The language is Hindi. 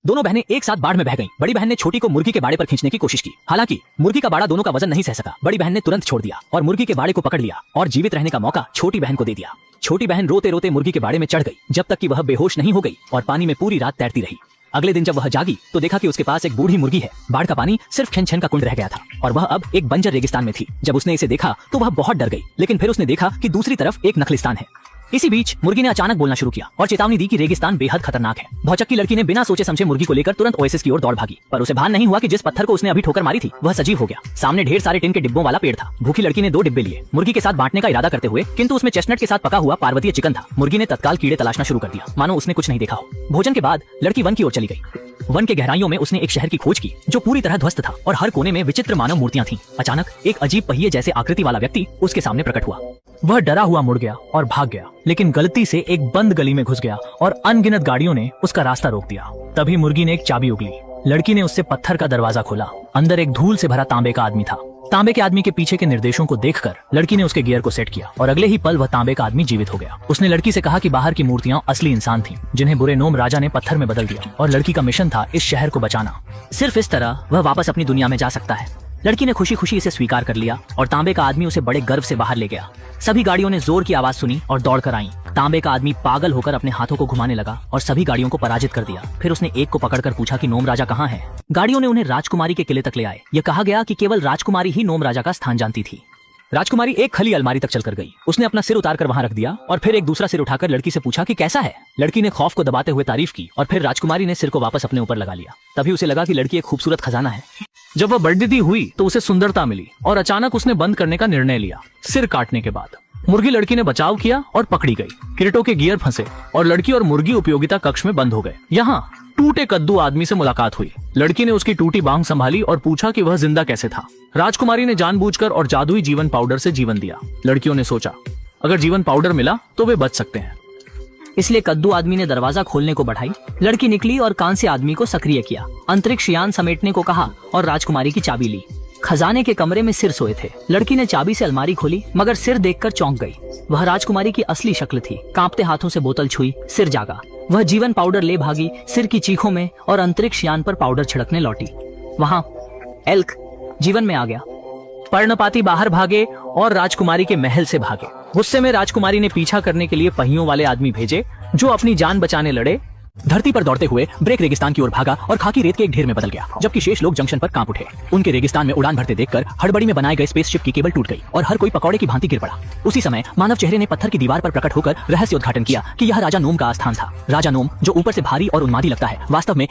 दोनों बहनें एक साथ बाढ़ में बह गईं। बड़ी बहन ने छोटी को मुर्गी के बाड़े पर खींचने की कोशिश की। हालांकि मुर्गी का बाड़ा दोनों का वजन नहीं सह सका। बड़ी बहन ने तुरंत छोड़ दिया और मुर्गी के बाड़े को पकड़ लिया और जीवित रहने का मौका छोटी बहन को दे दिया। छोटी बहन रोते रोते मुर्गी के बाड़े में चढ़ गई जब तक कि वह बेहोश नहीं हो गई और पानी में पूरी रात तैरती रही। अगले दिन जब वह जागी तो देखा कि उसके पास एक बूढ़ी मुर्गी है। बाढ़ का पानी सिर्फ छन छन का कुंड रह गया था और वह अब एक बंजर रेगिस्तान में थी। जब उसने इसे देखा तो वह बहुत डर गई, लेकिन फिर उसने देखा कि दूसरी तरफ एक नखलिस्तान है। इसी बीच मुर्गी ने अचानक बोलना शुरू किया और चेतावनी दी कि रेगिस्तान बेहद खतरनाक है। भौचक्की लड़की ने बिना सोचे समझे मुर्गी को लेकर तुरंत ओएसिस की ओर दौड़ भागी, पर उसे भान नहीं हुआ कि जिस पत्थर को उसने अभी ठोकर मारी थी वह सजीव हो गया। सामने ढेर सारे टिन के डिब्बों वाला पेड़ था। भूखी लड़की ने 2 डिब्बे लिए मुर्गी के साथ बांटने का इरादा करते हुए, किंतु उसमें चेस्टनट के साथ पका हुआ पार्वतीय चिकन था। मुर्गी ने तत्काल कीड़े तलाशना शुरू कर दिया, मानो उसने कुछ नहीं देखा हो। भोजन के बाद लड़की वन की ओर चली गई। वन के गहराइयों में उसने एक शहर की खोज की जो पूरी तरह ध्वस्त था और हर कोने में विचित्र मानव मूर्तियां थीं। अचानक एक अजीब पहिए जैसे आकृति वाला व्यक्ति उसके सामने प्रकट हुआ। वह डरा हुआ मुड़ गया और भाग गया, लेकिन गलती से एक बंद गली में घुस गया और अनगिनत गाड़ियों ने उसका रास्ता रोक दिया। तभी मुर्गी ने एक चाबी उगली। लड़की ने उससे पत्थर का दरवाजा खोला। अंदर एक धूल से भरा तांबे का आदमी था। तांबे के आदमी के पीछे के निर्देशों को देखकर लड़की ने उसके गियर को सेट किया और अगले ही पल वह तांबे का आदमी जीवित हो गया। उसने लड़की से कहा कि बाहर की मूर्तियां असली इंसान थीं, जिन्हें बुरे नोम राजा ने पत्थर में बदल दिया और लड़की का मिशन था इस शहर को बचाना। सिर्फ इस तरह वह वापस अपनी दुनिया में जा सकता है। लड़की ने खुशी खुशी इसे स्वीकार कर लिया और तांबे का आदमी उसे बड़े गर्व से बाहर ले गया। सभी गाड़ियों ने जोर की आवाज सुनी और दौड़कर आईं। तांबे का आदमी पागल होकर अपने हाथों को घुमाने लगा और सभी गाड़ियों को पराजित कर दिया। फिर उसने एक को पकड़कर पूछा कि नोम राजा कहाँ है। गाड़ियों ने उन्हें राजकुमारी के किले तक ले आए। यह कहा गया कि केवल राजकुमारी ही नोम राजा का स्थान जानती थी। राजकुमारी एक खली अलमारी तक चलकर गई। उसने अपना सिर उतारकर वहां रख दिया और फिर एक दूसरा सिर उठाकर लड़की से पूछा कि कैसा है। लड़की ने खौफ को दबाते हुए तारीफ की और फिर राजकुमारी ने सिर को वापस अपने ऊपर लगा लिया। तभी उसे लगा कि लड़की एक खूबसूरत खजाना है। जब वह बढ़ती हुई तो उसे सुंदरता मिली और अचानक उसने बंद करने का निर्णय लिया। सिर काटने के बाद मुर्गी लड़की ने बचाव किया और पकड़ी गई। किरीटों के गियर फंसे और लड़की और मुर्गी उपयोगिता कक्ष में बंद हो गए। यहाँ टूटे कद्दू आदमी से मुलाकात हुई। लड़की ने उसकी टूटी बांह संभाली और पूछा कि वह जिंदा कैसे था। राजकुमारी ने जानबूझकर और जादुई जीवन पाउडर से जीवन दिया। लड़कियों ने सोचा अगर जीवन पाउडर मिला तो वे बच सकते हैं, इसलिए कद्दू आदमी ने दरवाजा खोलने को बढ़ाई। लड़की निकली और कांस्य आदमी को सक्रिय किया, अंतरिक्ष यान समेटने को कहा और राजकुमारी की चाबी ली। खजाने के कमरे में सिर सोए थे। लड़की ने चाबी से अलमारी खोली मगर सिर देखकर चौंक गई। वह राजकुमारी की असली शक्ल थी। कांपते हाथों से बोतल छुई, सिर जागा। वह जीवन पाउडर ले भागी सिर की चीखों में और अंतरिक्ष यान पर पाउडर छिड़कने लौटी। वहां एल्क जीवन में आ गया। पर्णपाती बाहर भागे और राजकुमारी के महल से भागे। गुस्से में राजकुमारी ने पीछा करने के लिए पहियों वाले आदमी भेजे जो अपनी जान बचाने लड़े। धरती पर दौड़ते हुए ब्रेक रेगिस्तान की ओर भागा और खाकी रेत के एक ढेर में बदल गया, जबकि शेष लोग जंक्शन पर कांप उठे। उनके रेगिस्तान में उड़ान भरते देखकर हड़बड़ी में बनाए गए स्पेसशिप की केबल टूट गई और हर कोई पकौड़े की भांति गिर पड़ा। उसी समय मानव चेहरे ने पत्थर की दीवार पर प्रकट होकर रहस्य उद्घाटन किया कि यह राजा नोम का आस्थान था। राजा नोम, जो ऊपर से भारी और उन्मादी लगता है, वास्तव में